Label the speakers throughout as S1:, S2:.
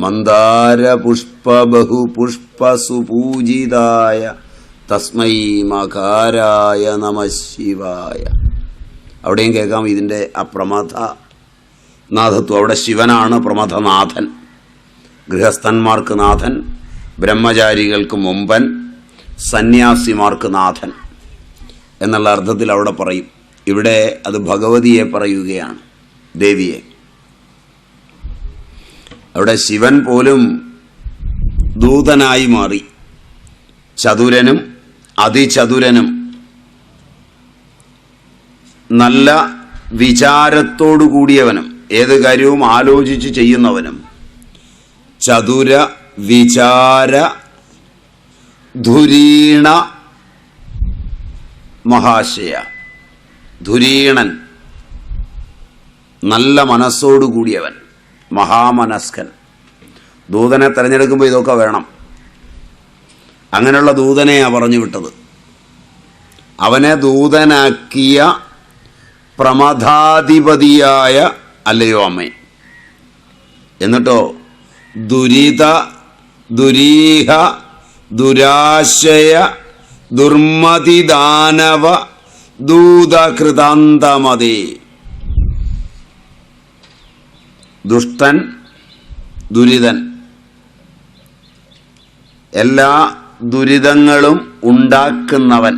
S1: മന്ദാരപുഷ്പബഹുപുഷ്പസുപൂജിതായ തസ്മൈ മകാരായ നമഃ ശിവായ. അവിടെയും കേൾക്കാം ഇതിൻ്റെ ആ പ്രമഥനാഥത്വം. അവിടെ ശിവനാണ് പ്രമഥനാഥൻ, ഗൃഹസ്ഥന്മാർക്ക് നാഥൻ, ബ്രഹ്മചാരികൾക്ക് മുമ്പൻ, സന്യാസിമാർക്ക് നാഥൻ എന്നുള്ള അർത്ഥത്തിൽ അവിടെ പറയും. ഇവിടെ അത് ഭഗവതിയെ പറയുകയാണ്, ദേവിയെ. അവിടെ ശിവൻ പോലും ദൂതനായി മാറി. ചതുരനും അതിചതുരനും നല്ല വിചാരത്തോടു കൂടിയവനും ഏത് കാര്യവും ആലോചിച്ച് ചെയ്യുന്നവനും, ചതുര വിചാര ധുരീണ മഹാശയ, ധുരീണൻ, നല്ല മനസ്സോടു കൂടിയവൻ, മഹാമനസ്കൻ. ദൂതനെ തിരഞ്ഞെടുക്കുമ്പോൾ ഇതൊക്കെ വേണം. അങ്ങനെയുള്ള ദൂതനെയാണ് പറഞ്ഞു വിട്ടത്. അവനെ ദൂതനാക്കിയ പ്രമഥാധിപതിയായ അല്ലയോ അമ്മേ. എന്നിട്ടോ ദുരിത ദുരീഹ ദുരാശയ ദുർമതിദാനവ ദൂതകൃതാന്തമതേ. ദുഷ്ടൻ, ദുരിതൻ, എല്ലാ ദുരിതങ്ങളും ഉണ്ടാക്കുന്നവൻ,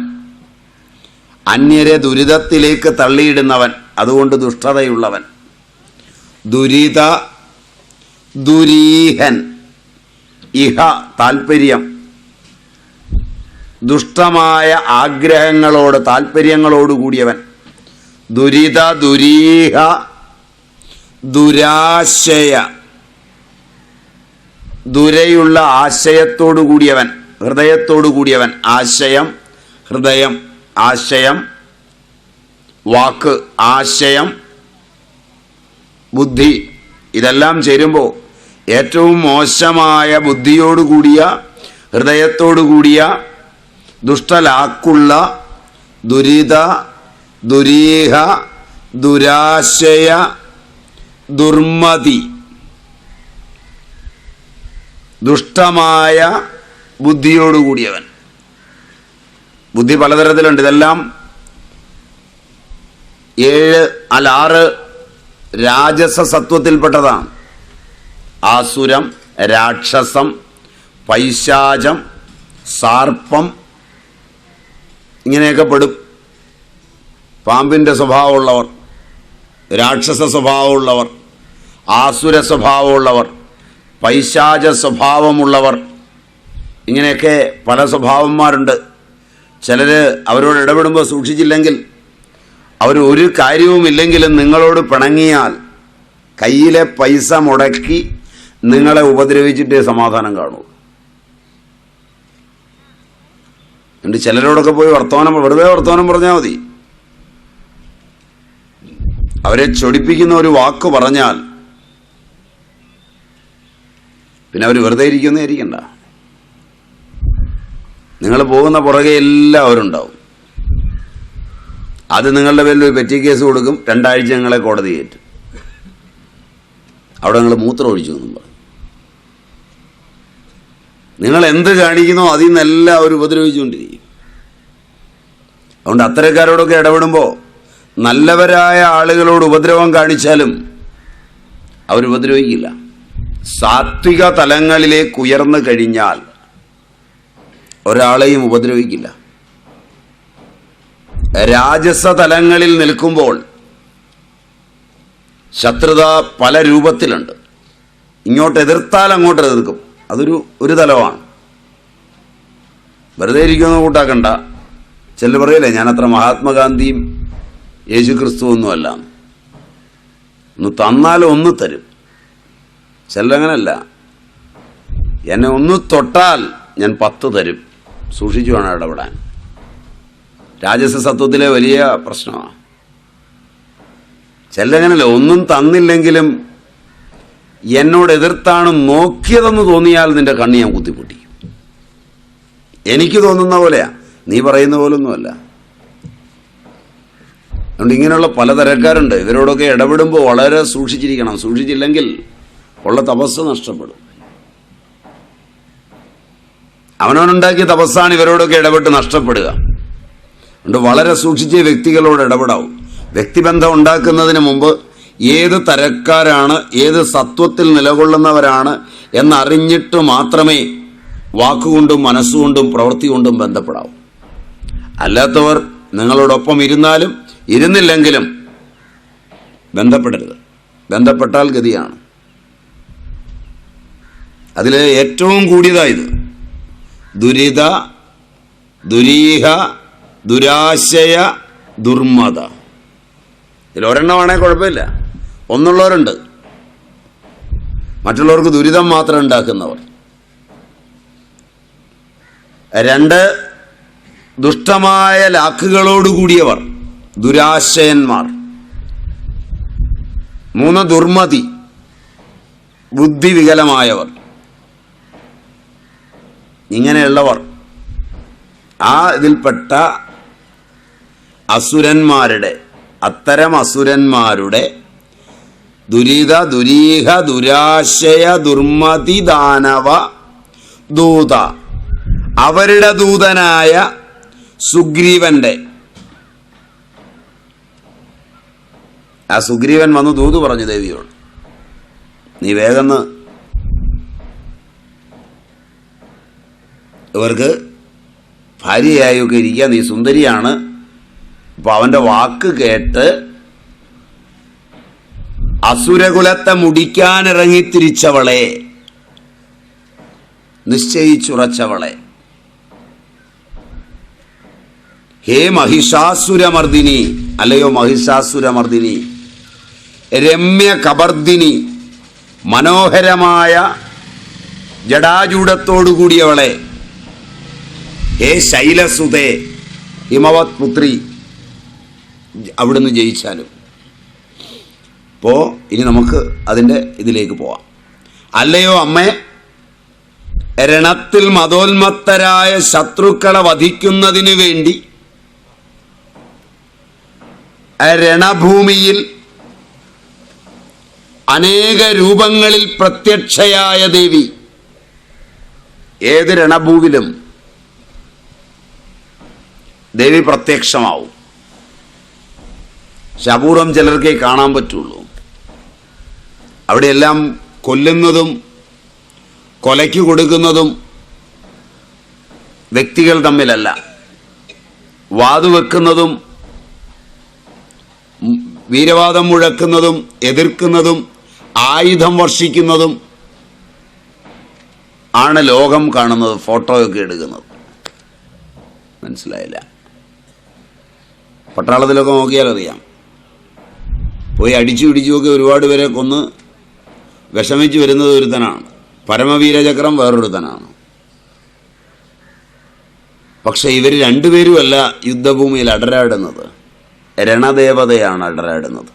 S1: അന്യരെ ദുരിതത്തിലേക്ക് തള്ളിയിടുന്നവൻ, അതുകൊണ്ട് ദുഷ്ടതയുള്ളവൻ. ദുരിത ദുരീഹൻ, ഇഹ താൽപ്പര്യം, ദുഷ്ടമായ ആഗ്രഹങ്ങളോട് താൽപ്പര്യങ്ങളോടുകൂടിയവൻ. ദുരിത ദുരീഹ ദുരാശയ, ദുരയുള്ള ആശയത്തോടു കൂടിയവൻ, ഹൃദയത്തോടു കൂടിയവൻ. ആശയം, ഹൃദയം, ആശയം, വാക്ക്, ആശയം, ബുദ്ധി, ഇതെല്ലാം ചേരുമ്പോൾ ഏറ്റവും മോശമായ ബുദ്ധിയോടുകൂടിയ, ഹൃദയത്തോടുകൂടിയ, ദുഷ്ടലാക്കുള്ള ദുരിത ദുരീഹ ദുരാശയ ദുർമതി, ദുഷ്ടമായ ബുദ്ധിയോടുകൂടിയവൻ. ബുദ്ധി പലതരത്തിലുണ്ട്. ഇതെല്ലാം 6 രാജസ സത്വത്തിൽപ്പെട്ടതാണ്. ആസുരം, രാക്ഷസം, പൈശാചം, സാർപ്പം, ഇങ്ങനെയൊക്കെ പെടും. പാമ്പിൻ്റെ സ്വഭാവമുള്ളവർ, രാക്ഷസ സ്വഭാവമുള്ളവർ, ആസുര സ്വഭാവമുള്ളവർ, പൈശാച സ്വഭാവമുള്ളവർ, ഇങ്ങനെയൊക്കെ പല സ്വഭാവന്മാരുണ്ട്. ചിലർ അവരോട് ഇടപെടുമ്പോൾ സൂക്ഷിച്ചില്ലെങ്കിൽ, അവർ ഒരു കാര്യവുമില്ലെങ്കിലും നിങ്ങളോട് പിണങ്ങിയാൽ കയ്യിലെ പൈസ മുടക്കി നിങ്ങളെ ഉപദ്രവിച്ചിട്ടേ സമാധാനം കാണൂ. എന്നിട്ട് ചിലരോടൊക്കെ പോയി വെറുതെ വർത്തമാനം പറഞ്ഞാൽ മതി. അവരെ ചൊടിപ്പിക്കുന്ന ഒരു വാക്ക് പറഞ്ഞാൽ പിന്നെ അവർ വെറുതെ ഇരിക്കുന്നേരിക്കണ്ട. നിങ്ങൾ പോകുന്ന പുറകെ എല്ലാവരും ഉണ്ടാവും. അത് നിങ്ങളുടെ പേരിൽ ഒരു പെറ്റി കേസ് കൊടുക്കും. 2 ആഴ്ച നിങ്ങളെ കോടതി കയറ്റും. അവിടെ നിങ്ങൾ മൂത്രം ഒഴിച്ചു എന്നും പറയും. നിങ്ങൾ എന്ത് കാണിക്കുന്നോ അതിൽ നിന്നെല്ലാം അവർ ഉപദ്രവിച്ചുകൊണ്ടിരിക്കും. അതുകൊണ്ട് അത്തരക്കാരോടൊക്കെ ഇടപെടുമ്പോൾ നല്ലവരായ ആളുകളോട് ഉപദ്രവം കാണിച്ചാലും അവരുപദ്രവിക്കില്ല. സാത്വിക തലങ്ങളിലേക്ക് ഉയർന്നു കഴിഞ്ഞാൽ ഒരാളെയും ഉപദ്രവിക്കില്ല. രാജസ തലങ്ങളിൽ നിൽക്കുമ്പോൾ ശത്രുത പല രൂപത്തിലുണ്ട്. ഇങ്ങോട്ട് എതിർത്താൽ അങ്ങോട്ട് എതിർക്കും. അതൊരു തലമാണ്. വെറുതെ ഇരിക്കുന്ന കൂട്ടാക്കണ്ട. ചിലർ പറയല്ലേ, ഞാനത്ര മഹാത്മാഗാന്ധിയും യേശു ക്രിസ്തുവൊന്നുമല്ല. ഒന്ന് തന്നാലും ഒന്ന് തരും. ചിലരങ്ങനല്ല, എന്നെ ഒന്ന് തൊട്ടാൽ ഞാൻ 10 തരും. സൂക്ഷിച്ചു വേണം ഇടപെടാൻ. രാജസ സത്വത്തിലെ വലിയ പ്രശ്നമാണ്. ചിലരങ്ങനല്ല, ഒന്നും തന്നില്ലെങ്കിലും എന്നോട് എതിർത്താണ് നോക്കിയതെന്ന് തോന്നിയാൽ നിന്റെ കണ്ണ് ഞാൻ കുത്തിപ്പൊട്ടിക്കും. എനിക്ക് തോന്നുന്ന പോലെയാ, നീ പറയുന്ന പോലൊന്നുമല്ല. അതുകൊണ്ട് ഇങ്ങനെയുള്ള പലതരക്കാരുണ്ട്. ഇവരോടൊക്കെ ഇടപെടുമ്പോൾ വളരെ സൂക്ഷിച്ചിരിക്കണം. സൂക്ഷിച്ചില്ലെങ്കിൽ ഉള്ള തപസ് നഷ്ടപ്പെടും. അവനവനുണ്ടാക്കിയ തപസ്സാണ് ഇവരോടൊക്കെ ഇടപെട്ട് നഷ്ടപ്പെടുക. അതുകൊണ്ട് വളരെ സൂക്ഷിച്ച് വ്യക്തികളോട് ഇടപെടാവും. വ്യക്തിബന്ധം ഉണ്ടാക്കുന്നതിന് മുമ്പ് ഏത് തരക്കാരാണ്, ഏത് സത്വത്തിൽ നിലകൊള്ളുന്നവരാണ് എന്നറിഞ്ഞിട്ട് മാത്രമേ വാക്കുകൊണ്ടും മനസ്സുകൊണ്ടും പ്രവൃത്തി കൊണ്ടും ബന്ധപ്പെടാവൂ. അല്ലാത്തവർ നിങ്ങളോടൊപ്പം ഇരുന്നാലും ഇരുന്നില്ലെങ്കിലും ബന്ധപ്പെടരുത്. ബന്ധപ്പെട്ടാൽ ഗതിയാണ്. അതിൽ ഏറ്റവും കൂടിയതായത് ദുരിത, ദുരീഹ, ദുരാശയ, ദുർമത. ഇതിലൊരെണ്ണമാണെങ്കിൽ കുഴപ്പമില്ല. ഒന്നുള്ളവരുണ്ട്, മറ്റുള്ളവർക്ക് ദുരിതം മാത്രം ഉണ്ടാക്കുന്നവർ. 2 ദുഷ്ടമായ ലാക്കുകളോടുകൂടിയവർ, ദുരാശയന്മാർ. 3 ദുർമതി, ബുദ്ധി വികലമായവർ. ഇങ്ങനെയുള്ളവർ ആ ഇതിൽപ്പെട്ട അസുരന്മാരുടെ, അത്തരം അസുരന്മാരുടെ ദുരിത, ദുരീഹ, ദുരാശയ, ദുർമതി, ദാനവ ദൂത, അവരുടെ ദൂതനായ സുഗ്രീവന്റെ, ആ സുഗ്രീവൻ വന്ന് ദൂത് പറഞ്ഞു ദേവിയോട്, നീ വേഗം ഇവർക്ക് ഭാര്യയായൊക്കെ ഇരിക്കുക, നീ സുന്ദരിയാണ്. അപ്പൊ അവന്റെ വാക്ക് കേട്ട് അസുരകുലത്തെ മുടിക്കാനിറങ്ങിത്തിരിച്ചവളെ, നിശ്ചയിച്ചുറച്ചവളെ, ഹേ മഹിഷാസുരമർദിനി, അല്ലയോ മഹിഷാസുരമർദിനി, രമ്യ കബർദിനി, മനോഹരമായ ജടാജൂഢത്തോടുകൂടിയവളെ, ഹേ ശൈലസുതേ, ഹിമവത് പുത്രി, അവിടുന്ന് ജയിച്ചാലും. അപ്പോൾ ഇനി നമുക്ക് അതിൻ്റെ ഇതിലേക്ക് പോവാം. അല്ലയോ അമ്മേ, രണത്തിൽ മതോന്മത്തരായ ശത്രുക്കളെ വധിക്കുന്നതിന് വേണ്ടി രണഭൂമിയിൽ അനേക രൂപങ്ങളിൽ പ്രത്യക്ഷയായ ദേവി. ഏത് രണഭൂവിലും ദേവി പ്രത്യക്ഷമാവും. പക്ഷെ അപൂർവം ചിലർക്കേ കാണാൻ പറ്റുള്ളൂ. അവിടെയെല്ലാം കൊല്ലുന്നതും കൊലയ്ക്ക് കൊടുക്കുന്നതും വ്യക്തികൾ തമ്മിലല്ല, വാതുവെക്കുന്നതും വീരവാദം മുഴക്കുന്നതും എതിർക്കുന്നതും ആയുധം വർഷിക്കുന്നതും ആണ് ലോകം കാണുന്നത്, ഫോട്ടോയൊക്കെ എടുക്കുന്നത്. മനസ്സിലായില്ല? പട്ടാളത്തിലൊക്കെ നോക്കിയാൽ അറിയാം. പോയി അടിച്ചു പിടിച്ചുമൊക്കെ ഒരുപാട് പേരെ കൊന്ന് വിഷമിച്ച് വരുന്നത് ഒരുത്തനാണ്. പരമവീരചക്രം വേറൊരുത്തനാണ്. പക്ഷെ ഇവർ രണ്ടുപേരുമല്ല യുദ്ധഭൂമിയിൽ അടരാടുന്നത്, രണദേവതയാണ് അടരാടുന്നത്.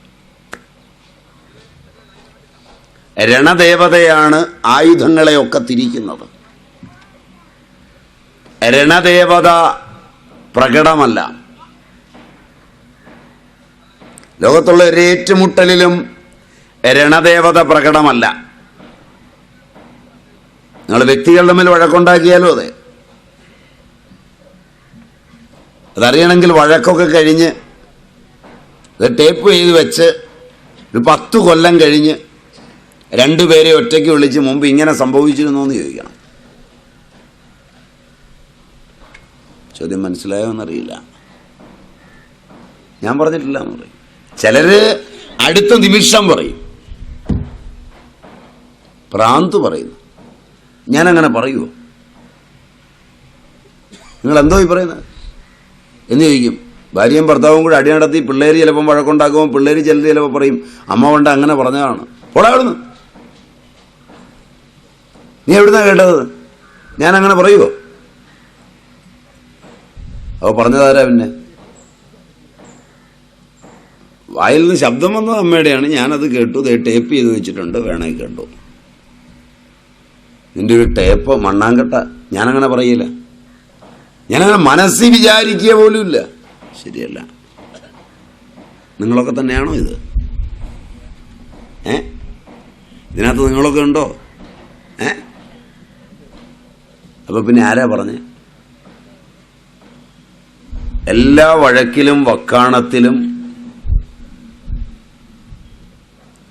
S1: രണദേവതയാണ് ആയുധങ്ങളെയൊക്കെ തിരിക്കുന്നത്. രണദേവത പ്രകടമല്ല. ലോകത്തുള്ള ഒരു ഏറ്റുമുട്ടലിലും രണദേവത പ്രകടമല്ല. നിങ്ങൾ വ്യക്തികൾ തമ്മിൽ വഴക്കുണ്ടാക്കിയാലും അതെ. അതറിയണമെങ്കിൽ വഴക്കൊക്കെ കഴിഞ്ഞ് ടേപ്പ് ചെയ്ത് വെച്ച് ഒരു 10 കൊല്ലം കഴിഞ്ഞ് 2 പേരെ ഒറ്റയ്ക്ക് വിളിച്ച് മുമ്പ് ഇങ്ങനെ സംഭവിച്ചിരുന്നു എന്ന് ചോദിക്കണം. ചോദ്യം മനസ്സിലായോ എന്നറിയില്ല. ഞാൻ പറഞ്ഞിട്ടില്ല എന്ന് പറയും. ചിലര് അടുത്ത നിമിഷം പറയും, ഭ്രാന്ത് പറയുന്നു. ഞാനങ്ങനെ പറയുമോ? നിങ്ങൾ എന്തോ ഈ പറയുന്നത് എന്ന് ചോദിക്കും. ഭാര്യയും ഭർത്താവും കൂടെ അടി നടത്തി പിള്ളേർ ചിലപ്പം വഴക്കുണ്ടാക്കുമ്പോൾ പിള്ളേർ ചിലപ്പോൾ പറയും, അമ്മ കൊണ്ട് അങ്ങനെ പറഞ്ഞതാണ്. പോടാ അവിടുന്ന്, നീ എവിടുന്നാ കേട്ടത്? ഞാൻ അങ്ങനെ പറയുമോ? അപ്പോൾ പറഞ്ഞതാരാ? പിന്നെ വായിൽ നിന്ന് ശബ്ദം വന്നത് അമ്മയുടെയാണ്. ഞാനത് കേട്ടു, ടേപ്പ് ചെയ്ത് വെച്ചിട്ടുണ്ട്, വേണമെങ്കിൽ കേട്ടു. നിന്റെ ഒരു ടേപ്പ് മണ്ണാങ്കട്ട. ഞാനങ്ങനെ പറയില്ല. ഞാനങ്ങനെ മനസ്സിൽ വിചാരിക്കുക പോലും ഇല്ല. ശരിയല്ല. നിങ്ങളൊക്കെ തന്നെയാണോ ഇത്? ഇതിനകത്ത് നിങ്ങളൊക്കെ ഉണ്ടോ? അപ്പൊ പിന്നെ ആരാ പറഞ്ഞേ? എല്ലാ വഴക്കിലും വക്കാണത്തിലും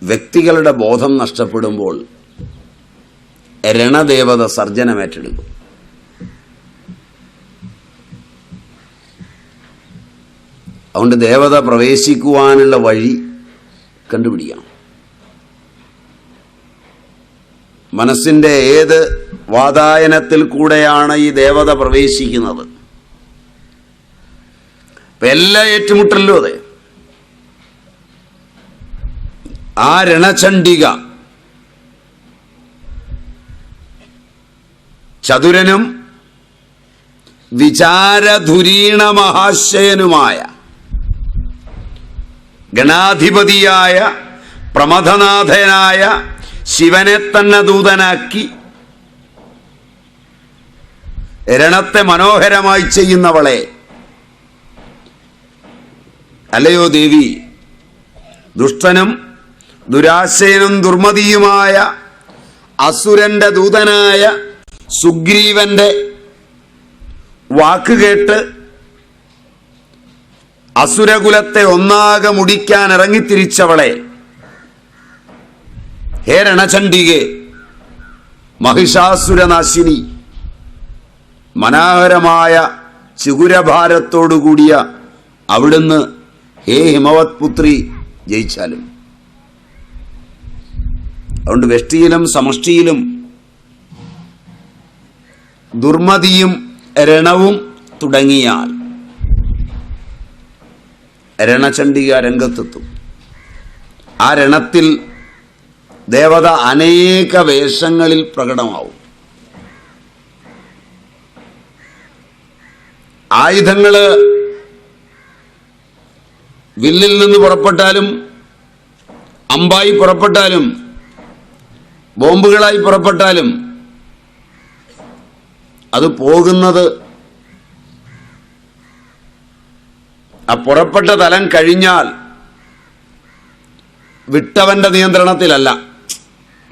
S1: വ്യക്തികളുടെ ബോധം നഷ്ടപ്പെടുമ്പോൾ രണദേവത സർജനമേറ്റെടുക്കും. അതുകൊണ്ട് ദേവത പ്രവേശിക്കുവാനുള്ള വഴി കണ്ടുപിടിക്കണം. മനസ്സിന്റെ ഏത് വാതായനത്തിൽ കൂടെയാണ് ഈ ദേവത പ്രവേശിക്കുന്നത്? എല്ലാ ഏറ്റുമുട്ടലിലും അതെ. ആ രണചണ്ഡിക ചതുരനും വിചാരധുരീണ മഹാശയനുമായ ഗണാധിപതിയായ പ്രമഥനാഥനായ ശിവനെ തന്നെ ദൂതനാക്കി രണത്തെ മനോഹരമായി ചെയ്യുന്നവളെ, അല്ലയോ ദേവി, ദുഷ്ടനും ദുരാശയനും ദുർമതിയുമായ അസുരന്റെ ദൂതനായ സുഗ്രീവന്റെ വാക്കുകേട്ട് അസുരകുലത്തെ ഒന്നാകെ മുടിക്കാൻ ഇറങ്ങിത്തിരിച്ചവളെ, ഹേ രണചണ്ഡികേ, മഹിഷാസുരനാശിനി, മനോഹരമായ ചിഗുരഭാരത്തോടുകൂടിയ അവിടുന്ന് ഹേ ഹിമവത് പുത്രി ജയിച്ചാലും. അതുകൊണ്ട് വെഷ്ടിയിലും സമഷ്ടിയിലും ദുർമതിയും രണവും തുടങ്ങിയാൽ രണചണ്ഡിക രംഗത്തെത്തും. ആ രണത്തിൽ ദേവത അനേക വേഷങ്ങളിൽ പ്രകടമാവും. ആയുധങ്ങള് വില്ലിൽ നിന്ന് പുറപ്പെട്ടാലും അമ്പായി പുറപ്പെട്ടാലും ബോംബുകളായി പുറപ്പെട്ടാലും അത് പോകുന്നത് ആ പുറപ്പെട്ട തലം കഴിഞ്ഞാൽ വിട്ടവന്റെ നിയന്ത്രണത്തിലല്ല.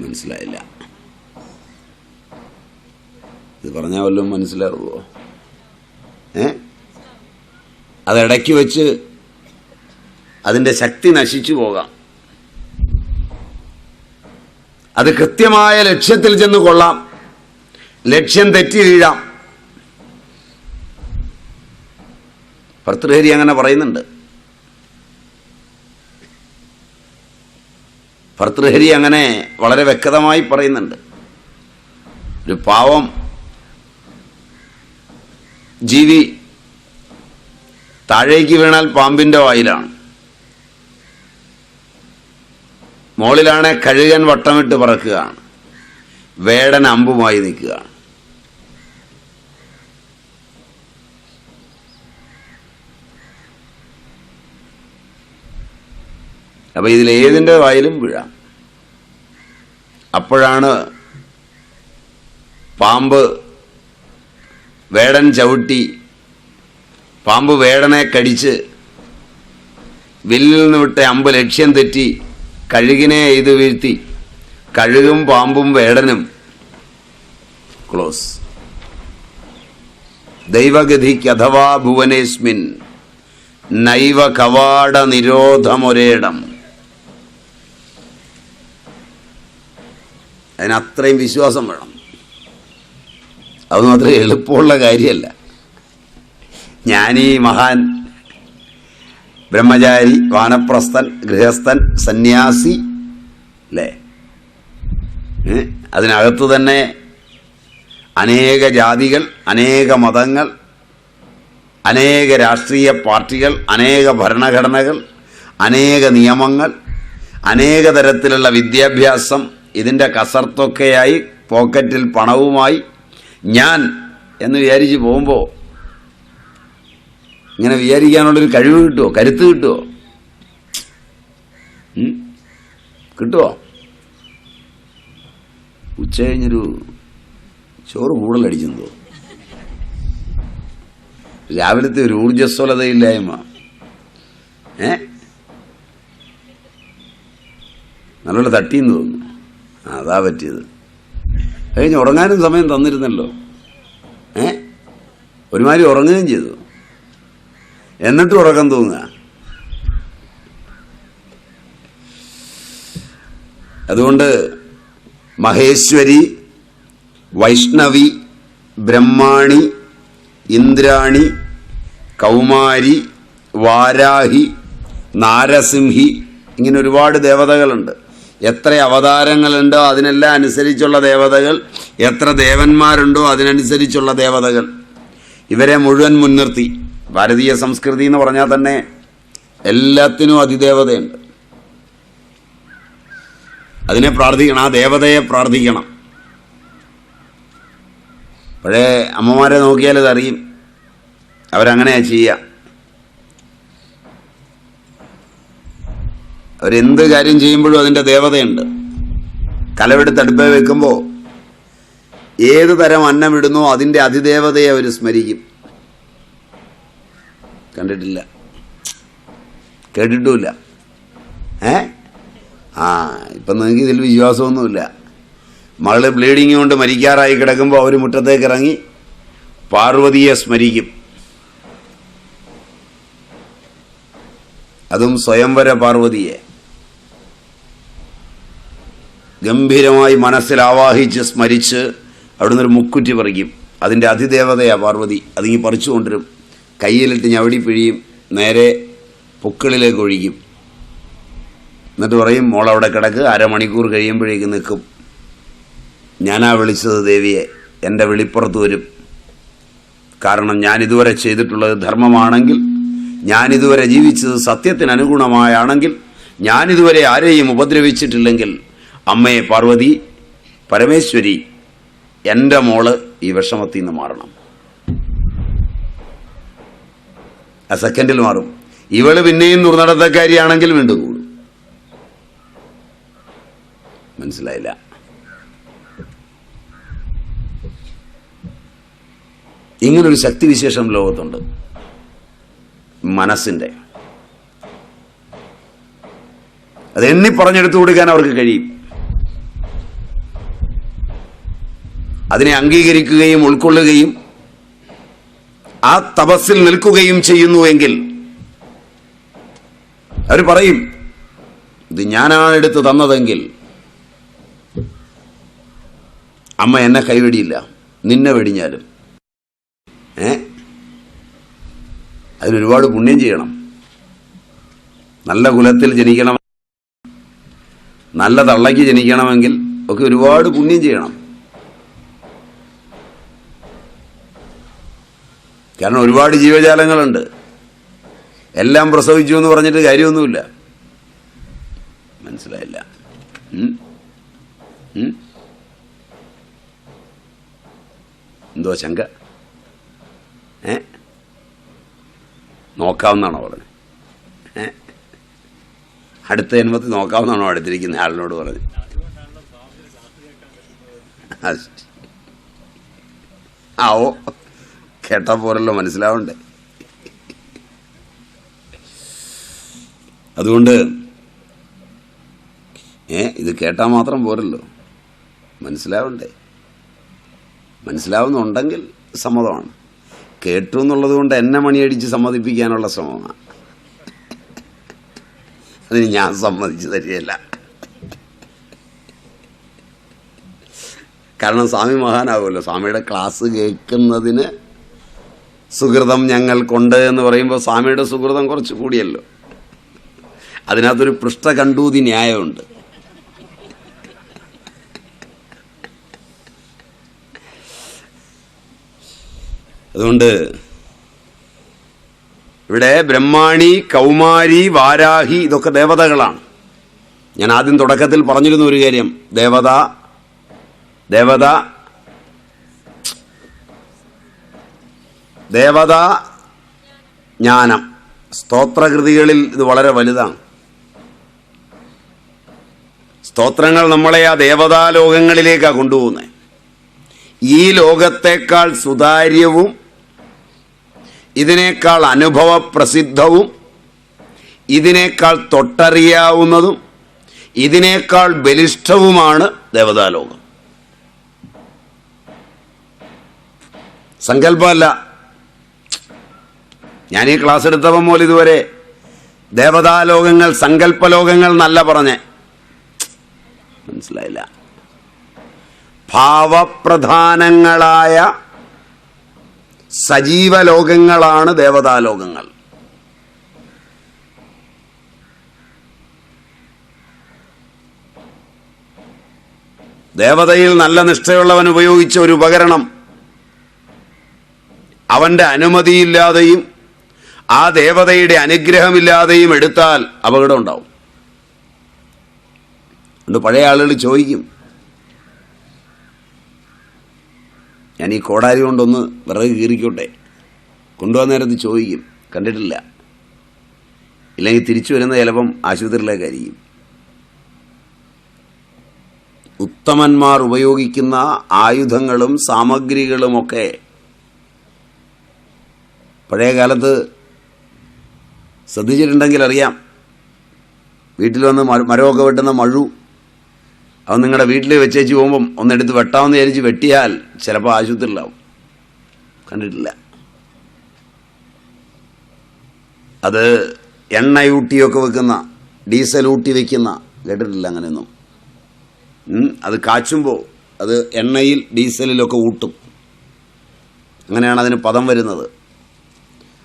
S1: മനസ്സിലായില്ല? ഇത് പറഞ്ഞാൽ വല്ലതും മനസ്സിലാവുമോ? അതിടയ്ക്ക് വെച്ച് അതിൻ്റെ ശക്തി നശിച്ചു പോകാം. അത് കൃത്യമായ ലക്ഷ്യത്തിൽ ചെന്ന് കൊള്ളാം, ലക്ഷ്യം തെറ്റി വീഴാം. ഭർതൃഹരി അങ്ങനെ പറയുന്നുണ്ട്. ഭർതൃഹരി അങ്ങനെ വളരെ വ്യക്തമായി പറയുന്നുണ്ട്. ഒരു പാവം ജീവി താഴേക്ക് വീണാൽ പാമ്പിന്റെ വായിലാണ്, മോളിലാണെ കഴുകൻ വട്ടമിട്ട് പറക്കുകയാണ്, വേടൻ അമ്പുമായി നിൽക്കുകയാണ്. അപ്പൊ ഇതിലേതിൻ്റെ വായിലും വീഴാം. അപ്പോഴാണ് പാമ്പ് വേടൻ ചവിട്ടി, പാമ്പ് വേടനെ കടിച്ച് വില്ലിൽ നിന്ന് വിട്ട അമ്പ് ലക്ഷ്യം തെറ്റി കഴുകിനെ എയ്ത് വീഴ്ത്തി. കഴുകും പാമ്പും വേടനും ക്ലോസ്. ദൈവഗതിക്ക് അഥവാ ഭുവനേസ്മിൻ നൈവ കവാട നിരോധമൊരേടം. അതിനത്രയും വിശ്വാസം വേണം. അത് മാത്രം എളുപ്പമുള്ള കാര്യമല്ല. ജ്ഞാനി, മഹാൻ, ബ്രഹ്മചാരി, വാനപ്രസ്ഥൻ, ഗൃഹസ്ഥൻ, സന്യാസി, അല്ലേ? അതിനകത്ത് തന്നെ അനേക ജാതികൾ, അനേക മതങ്ങൾ, അനേക രാഷ്ട്രീയ പാർട്ടികൾ, അനേക ഭരണഘടനകൾ, അനേക നിയമങ്ങൾ, അനേക തരത്തിലുള്ള വിദ്യാഭ്യാസം. ഇതിൻ്റെ കസർത്തൊക്കെയായി പോക്കറ്റിൽ പണവുമായി ഞാൻ എന്ന് വിചാരിച്ച് പോകുമ്പോൾ ഇങ്ങനെ വിചാരിക്കാനുള്ളൊരു കഴിവ് കിട്ടുമോ? കരുത്ത് കിട്ടുമോ? കിട്ടുമോ? ഉച്ച കഴിഞ്ഞൊരു ചോറ് കൂടുതലടിച്ചെന്ന് തോന്നുന്നു. രാവിലത്തെ ഒരു ഊർജ്ജസ്വലതയില്ലായ്മ. നല്ലോണം തട്ടിയെന്ന് തോന്നുന്നു. അതാ പറ്റിയത്. കഴിഞ്ഞ് ഉറങ്ങാനും സമയം തന്നിരുന്നല്ലോ. ഒരുമാതിരി ഉറങ്ങുകയും ചെയ്തു. എന്നിട്ടും ഉറക്കം തൂങ്ങുക. അതുകൊണ്ട് മഹേശ്വരി, വൈഷ്ണവി, ബ്രഹ്മാണി, ഇന്ദ്രാണി, കൗമാരി, വാരാഹി, നാരസിംഹി, ഇങ്ങനെ ഒരുപാട് ദേവതകളുണ്ട്. എത്ര അവതാരങ്ങളുണ്ടോ അതിനെല്ലാം അനുസരിച്ചുള്ള ദേവതകൾ, എത്ര ദേവന്മാരുണ്ടോ അതിനനുസരിച്ചുള്ള ദേവതകൾ, ഇവരെ മുഴുവൻ മുൻനിർത്തി ഭാരതീയ സംസ്കൃതി എന്ന് പറഞ്ഞാൽ തന്നെ എല്ലാത്തിനും അതിദേവതയുണ്ട്. അതിനെ പ്രാർത്ഥിക്കണം, ആ ദേവതയെ പ്രാർത്ഥിക്കണം. പഴയ അമ്മമാരെ നോക്കിയാൽ ഇതറിയും, അവരങ്ങനെയാ ചെയ്യുക. അവരെന്ത് കാര്യം ചെയ്യുമ്പോഴും അതിൻ്റെ ദേവതയുണ്ട്. കലമെടുത്ത് അടുപ്പേ വെക്കുമ്പോൾ ഏത് തരം അന്നം ഇടുന്നോ അതിൻ്റെ അതിദേവതയെ അവർ സ്മരിക്കും. കണ്ടിട്ടില്ല, കേട്ടിട്ടുമില്ല. ഇപ്പം നിങ്ങൾക്ക് ഇതിൽ വിശ്വാസമൊന്നുമില്ല. മകള് ബ്ലീഡിങ് കൊണ്ട് മരിക്കാറായി കിടക്കുമ്പോൾ അവർ മുറ്റത്തേക്ക് ഇറങ്ങി പാർവതിയെ സ്മരിക്കും. അതും സ്വയംവര പാർവതിയെ ഗംഭീരമായി മനസ്സിൽ ആവാഹിച്ച് സ്മരിച്ച് അവിടുന്ന് ഒരു മുക്കുറ്റി പറിക്കും. അതിൻ്റെ അതിദേവതയാണ് പാർവതി. അതിങ്ങി പറിച്ചു കൊണ്ടുവരും, കയ്യിലിട്ട് ഞവടി പിഴിയും, നേരെ പൊക്കിളിലേക്ക് ഒഴിക്കും. എന്നിട്ട് പറയും, മോളവിടെ കിടക്ക്, അരമണിക്കൂർ കഴിയുമ്പോഴേക്ക് നിൽക്കും. ഞാനാ വിളിച്ചത് ദേവിയെ, എൻ്റെ വെളിപ്പുറത്ത് വരും. കാരണം ഞാനിതുവരെ ചെയ്തിട്ടുള്ളത് ധർമ്മമാണെങ്കിൽ, ഞാനിതുവരെ ജീവിച്ചത് സത്യത്തിന് അനുഗുണമായാണെങ്കിൽ, ഞാനിതുവരെ ആരെയും ഉപദ്രവിച്ചിട്ടില്ലെങ്കിൽ, അമ്മേ പാർവതി പരമേശ്വരി, എൻ്റെ മോള് ഈ വിഷമത്തിൽ നിന്ന് മാറണം. ആ സെക്കൻഡിൽ മാറും. ഇവള് പിന്നെയും ദുർനടത്തക്കാരിയാണെങ്കിൽ വീണ്ടും കൂടും. മനസ്സിലായില്ല? ഇങ്ങനൊരു ശക്തിവിശേഷം ലോകത്തുണ്ട്, മനസ്സിൻ്റെ. അത് എണ്ണി പറഞ്ഞെടുത്തു കൊടുക്കാൻ അവർക്ക് കഴിയും. അതിനെ അംഗീകരിക്കുകയും ഉൾക്കൊള്ളുകയും ആ തപസ്സിൽ നിൽക്കുകയും ചെയ്യുന്നുവെങ്കിൽ അവർ പറയും, ഇത് ഞാനാണ് എടുത്ത് തന്നതെങ്കിൽ അമ്മ എന്നെ കൈവെടിയില്ല, നിന്നെ വെടിഞ്ഞാലും. അതിനൊരുപാട് പുണ്യം ചെയ്യണം. നല്ല കുലത്തിൽ ജനിക്കണം, നല്ല തള്ളയ്ക്ക് ജനിക്കണമെങ്കിൽ ഒക്കെ ഒരുപാട് പുണ്യം ചെയ്യണം. കാരണം ഒരുപാട് ജീവജാലങ്ങളുണ്ട്. എല്ലാം പ്രസവിച്ചു എന്ന് പറഞ്ഞിട്ട് കാര്യമൊന്നുമില്ല. മനസ്സിലായില്ല? എന്തോ ശങ്ക? നോക്കാവുന്നാണോ പറഞ്ഞത്? അടുത്ത ജന്മത്തിൽ നോക്കാവുന്നാണോ അടുത്തിരിക്കുന്ന ആളിനോട് പറഞ്ഞ്? ഓ, കേട്ടാ പോരല്ലോ, മനസ്സിലാവണ്ടേ? അതുകൊണ്ട് ഇത് കേട്ടാൽ മാത്രം പോരല്ലോ, മനസ്സിലാവണ്ടേ? മനസ്സിലാവുന്നുണ്ടെങ്കിൽ സമ്മതമാണ്. കേട്ടു എന്നുള്ളത് കൊണ്ട് എന്നെ മണിയടിച്ച് സമ്മതിപ്പിക്കാനുള്ള ശ്രമമാണ്. അതിന് ഞാൻ സമ്മതിച്ചു തരികയില്ല. കാരണം സ്വാമി മഹാനാകുമല്ലോ. സ്വാമിയുടെ ക്ലാസ് കേൾക്കുന്നതിന് സുഹൃതം ഞങ്ങൾക്കുണ്ട് എന്ന് പറയുമ്പോൾ സ്വാമിയുടെ സുഹൃതം കുറച്ച് കൂടിയല്ലോ. അതിനകത്തൊരു പൃഷ്ഠകണ്ടൂതി ന്യായമുണ്ട്. അതുകൊണ്ട് ഇവിടെ ബ്രഹ്മാണി, കൗമാരി, വാരാഹി ഇതൊക്കെ ദേവതകളാണ്. ഞാൻ ആദ്യം തുടക്കത്തിൽ പറഞ്ഞിരുന്ന ഒരു കാര്യം, ദേവത ജ്ഞാനം. സ്തോത്രകൃതികളിൽ ഇത് വളരെ വലുതാണ്. സ്തോത്രങ്ങൾ നമ്മളെ ആ ദേവതാലോകങ്ങളിലേക്കാണ് കൊണ്ടുപോകുന്നത്. ഈ ലോകത്തേക്കാൾ സുതാര്യവും ഇതിനേക്കാൾ അനുഭവപ്രസിദ്ധവും ഇതിനേക്കാൾ തൊട്ടറിയാവുന്നതും ഇതിനേക്കാൾ ബലിഷ്ഠവുമാണ് ദേവതാലോകം. സങ്കല്പമല്ല, ഞാൻ ഈ ക്ലാസ് എടുത്തപ്പം പോലും ഇതുവരെ ദേവതാലോകങ്ങൾ സങ്കല്പലോകങ്ങൾ എന്നല്ല പറഞ്ഞേ, മനസ്സിലായില്ല. ഭാവപ്രധാനങ്ങളായ സജീവ ലോകങ്ങളാണ് ദേവതാലോകങ്ങൾ. ദേവതയിൽ നല്ല നിഷ്ഠയുള്ളവൻ ഉപയോഗിച്ച ഒരു ഉപകരണം അവന്റെ അനുമതിയില്ലാതെയും ആ ദേവതയുടെ അനുഗ്രഹമില്ലാതെയും എടുത്താൽ അപകടം ഉണ്ടാവും. അതുകൊണ്ട് പഴയ ആളുകൾ ചോദിക്കും, ഞാൻ ഈ കോടാരി കൊണ്ടൊന്ന് വിറക് കീറിക്കോട്ടെ, കൊണ്ടുവന്ന നേരത്ത് ചോദിക്കും, കണ്ടിട്ടില്ല. ഇല്ലെങ്കിൽ തിരിച്ചു വരുന്ന ചിലപ്പം ആശുപത്രിയിലേക്കായിരിക്കും. ഉത്തമന്മാർ ഉപയോഗിക്കുന്ന ആയുധങ്ങളും സാമഗ്രികളുമൊക്കെ പഴയ കാലത്ത് ശ്രദ്ധിച്ചിട്ടുണ്ടെങ്കിൽ അറിയാം. വീട്ടിൽ വന്ന് മരമൊക്കെ വെട്ടുന്ന മഴു അവൻ നിങ്ങളുടെ വീട്ടിൽ വെച്ചേച്ച് പോകുമ്പം ഒന്നെടുത്ത് വെട്ടാമെന്ന് വിചാരിച്ച് വെട്ടിയാൽ ചിലപ്പോൾ ആശുപത്രിയിലാവും. കണ്ടിട്ടില്ല. അത് എണ്ണയൂട്ടിയൊക്കെ വെക്കുന്ന, ഡീസൽ ഊട്ടി വെക്കുന്ന, കേട്ടിട്ടില്ല അങ്ങനെയൊന്നും. അത് കാച്ചുമ്പോൾ അത് എണ്ണയിൽ ഡീസലിലൊക്കെ ഊട്ടും. അങ്ങനെയാണ് അതിന് പദം വരുന്നത്.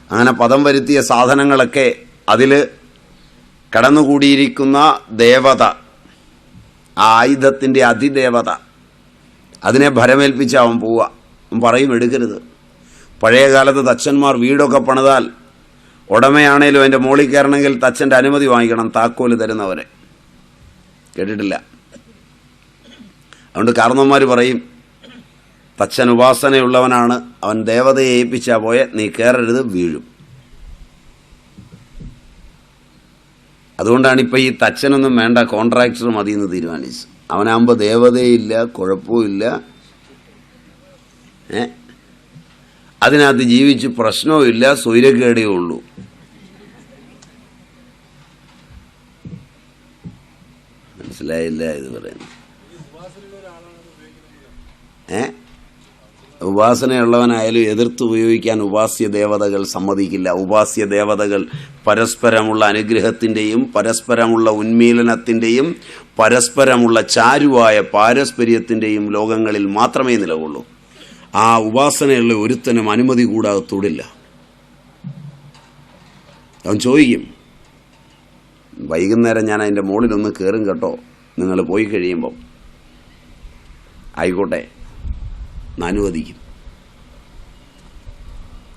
S1: അങ്ങനെ പദം വരുത്തിയ സാധനങ്ങളൊക്കെ അതിൽ കടന്നുകൂടിയിരിക്കുന്ന ദേവത, ആ ആയുധത്തിൻ്റെ അതിദേവത, അതിനെ ഭരമേൽപ്പിച്ച് അവൻ പോവുക. അവൻ പറയും എടുക്കരുത്. പഴയ കാലത്ത് തച്ചന്മാർ വീടൊക്കെ പണിതാൽ ഉടമയാണേലും അതിൻ്റെ മുകളിൽ കയറണമെങ്കിൽ തച്ചൻ്റെ അനുമതി വാങ്ങിക്കണം, താക്കോല് തരുന്നവരെ. കേട്ടിട്ടില്ല. അതുകൊണ്ട് കാരണവന്മാർ പറയും, തച്ചൻ ഉപാസനയുള്ളവനാണ്, അവൻ ദേവതയെ ഏൽപ്പിച്ചാൽ പോയ നീ കയറരുത്, വീഴും. അതുകൊണ്ടാണ് ഇപ്പം ഈ തച്ചനൊന്നും വേണ്ട, കോൺട്രാക്ടർ മതി എന്ന് തീരുമാനിച്ചു. അവനാകുമ്പോൾ ദേവതയില്ല, കുഴപ്പമില്ല, അതിനകത്ത് ജീവിച്ച് പ്രശ്നവും ഇല്ല, സ്വൈരക്കേടേ ഉള്ളൂ. മനസ്സിലായില്ല ഇത് പറയുന്നത്? ഉപാസനയുള്ളവനായാലും എതിർത്ത് ഉപയോഗിക്കാൻ ഉപാസ്യ ദേവതകൾ സമ്മതിക്കില്ല. ഉപാസ്യ ദേവതകൾ പരസ്പരമുള്ള അനുഗ്രഹത്തിൻ്റെയും പരസ്പരമുള്ള ഉന്മീലനത്തിൻ്റെയും പരസ്പരമുള്ള ചാരുവായ പാരസ്പര്യത്തിൻ്റെയും ലോകങ്ങളിൽ മാത്രമേ നിലകൊള്ളൂ. ആ ഉപാസനയുള്ള ഒരുത്തനും അനുമതി കൂടാതെ തൊടില്ല. അവൻ ചോദിക്കും, വൈകുന്നേരം ഞാൻ അതിൻ്റെ മുകളിലൊന്ന് കയറും കേട്ടോ, നിങ്ങൾ പോയി കഴിയുമ്പം. ആയിക്കോട്ടെ, അനുവദിക്കും.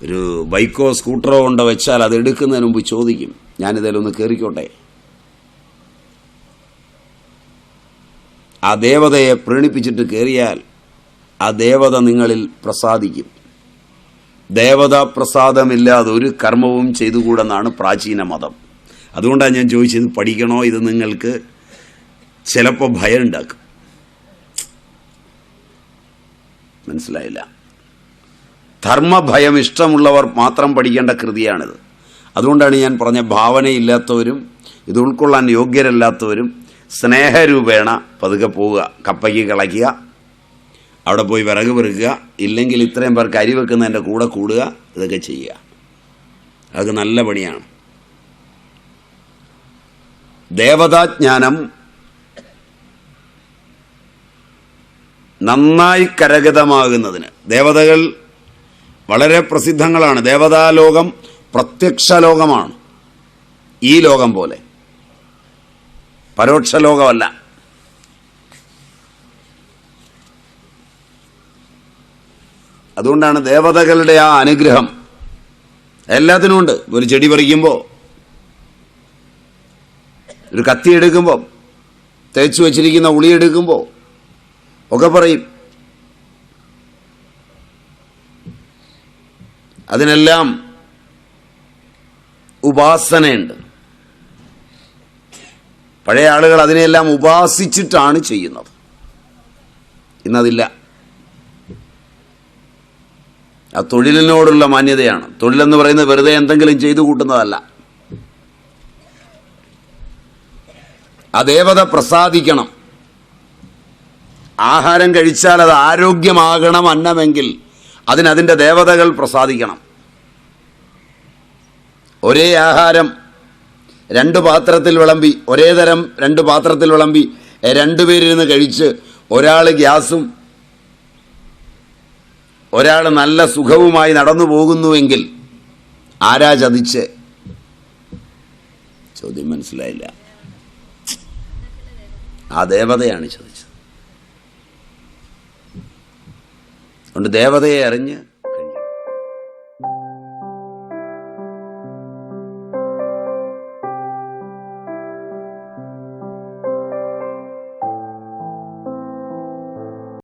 S1: ഒരു ബൈക്കോ സ്കൂട്ടറോ കൊണ്ട് വെച്ചാൽ അത് എടുക്കുന്നതിന് മുമ്പ് ചോദിക്കും, ഞാനിതിലൊന്ന് കയറിക്കോട്ടെ. ആ ദേവതയെ പ്രീണിപ്പിച്ചിട്ട് കയറിയാൽ ആ ദേവത നിങ്ങളിൽ പ്രസാദിക്കും. ദേവതാ പ്രസാദമില്ലാതെ ഒരു കർമ്മവും ചെയ്തുകൂടെന്നാണ് പ്രാചീന മതം. അതുകൊണ്ടാണ് ഞാൻ ചോദിച്ചത്, പഠിക്കണോ? ഇത് നിങ്ങൾക്ക് ചിലപ്പോൾ ഭയം ഉണ്ടാക്കും. മനസ്സിലായില്ല? ധർമ്മഭയം ഇഷ്ടമുള്ളവർ മാത്രം പഠിക്കേണ്ട കൃതിയാണിത്. അതുകൊണ്ടാണ് ഞാൻ പറഞ്ഞ, ഭാവനയില്ലാത്തവരും ഇത് ഉൾക്കൊള്ളാൻ യോഗ്യരല്ലാത്തവരും സ്നേഹരൂപേണ പതുക്കെ പോവുക, കപ്പയ്ക്ക് കളയ്ക്കുക, അവിടെ പോയി വിറക് പെറുക്കുക, ഇല്ലെങ്കിൽ ഇത്രയും പേർക്ക് അരി വെക്കുന്നതിൻ്റെ കൂടെ കൂടുക, ഇതൊക്കെ ചെയ്യുക. അതൊക്കെ നല്ല പണിയാണ്. ദേവതാജ്ഞാനം നന്നായി കരഗതമാകുന്നതിന് ദേവതകൾ വളരെ പ്രസിദ്ധങ്ങളാണ്. ദേവതാലോകം പ്രത്യക്ഷ ലോകമാണ്, ഈ ലോകം പോലെ പരോക്ഷ ലോകമല്ല. അതുകൊണ്ടാണ് ദേവതകളുടെ ആ അനുഗ്രഹം എല്ലാത്തിനും ഉണ്ട്. ഒരു ചെടി പറിക്കുമ്പോൾ, ഒരു കത്തി എടുക്കുമ്പോൾ, തേച്ചു വച്ചിരിക്കുന്ന ഉളി എടുക്കുമ്പോൾ ഒക്കെ പറയും. അതിനെല്ലാം ഉപാസനയുണ്ട്. പഴയ ആളുകൾ അതിനെല്ലാം ഉപാസിച്ചിട്ടാണ് ചെയ്യുന്നത്. ഇന്നതില്ല. ആ തൊഴിലിനോടുള്ള മാന്യതയാണ്. തൊഴിലെന്ന് പറയുന്നത് വെറുതെ എന്തെങ്കിലും ചെയ്തു കൂട്ടുന്നതല്ല. ആ ദേവത പ്രസാദിക്കണം. ആഹാരം കഴിച്ചാൽ അത് ആരോഗ്യമാകണം അന്നമെങ്കിൽ അതിൻ്റെ ദേവതകൾ പ്രസാദിക്കണം. ഒരേ ആഹാരം രണ്ട് പാത്രത്തിൽ വിളമ്പി, ഒരേ തരം രണ്ട് പാത്രത്തിൽ വിളമ്പി രണ്ടുപേരിരുന്ന് കഴിച്ച് ഒരാൾ ഗ്യാസും ഒരാൾ നല്ല സുഖവുമായി നടന്നു പോകുന്നുവെങ്കിൽ ആരാ ചതിച്ച്? ചോദ്യം മനസ്സിലായില്ല. ആ ദേവതയാണ് ചതിച്ചത്. അതുകൊണ്ട് ദേവതയെ അറിഞ്ഞ്